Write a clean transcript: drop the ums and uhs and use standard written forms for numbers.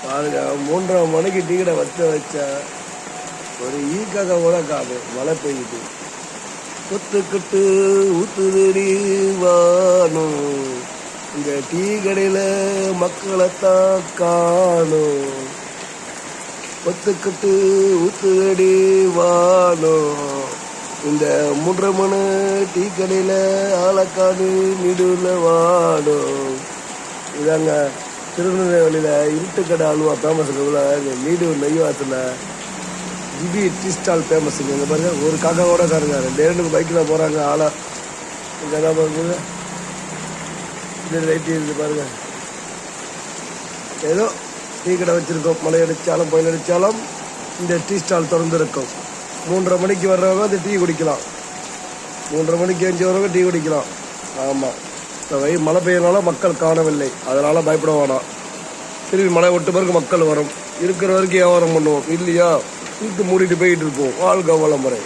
பாருங்க 3:30 மணிக்கு டீ கடை வச்ச ஒரு ஈக்காக கூட காது மழை பெய்யுது. கொத்துக்கிட்டு ஊத்துதடி வானும் இந்த டீ கடையில மக்களைத்தான் காணும். கொத்துக்கிட்டு ஊத்துதடி வானும் இந்த 3:30 மணி டீ கடையில ஆளக்காடு நடுவில் வாடும். இதாங்க திருநெல்வேலியில் இருட்டுக்கடை அல்வா ஃபேமஸ் இருக்குல்ல, நீடூர் நெய்வாத்தில் ஜிபி டீ ஸ்டால் ஃபேமஸுங்க. இங்கே பாருங்க ஒரு காக்காவோட காருங்க 2 பைக்கில் போகிறாங்க. ஆளா இங்கே தான் பாருங்க, இது ரைட்டு இருக்குது பாருங்க. ஏதோ டீ கடை வச்சுருக்கோம். மழை அடித்தாலும் புயல் அடித்தாலும் இந்த டீ ஸ்டால் திறந்துருக்கும். 3:30 மணிக்கு வர்றவங்க அந்த டீ குடிக்கலாம். 3:30 மணிக்கு எழுந்து வரவங்க டீ குடிக்கலாம். ஆமாம், மழை பெய்யறனால மக்கள் காணவில்லை, அதனால் பயப்பட வேணாம். திரும்பி மழை விட்டு பிறகு மக்கள் வரும். இருக்கிற வரைக்கும் வியாபாரம் பண்ணுவோம், இல்லையா இழுத்து மூடிட்டு போயிட்டு இருப்போம். வாழ்க வளமுறை.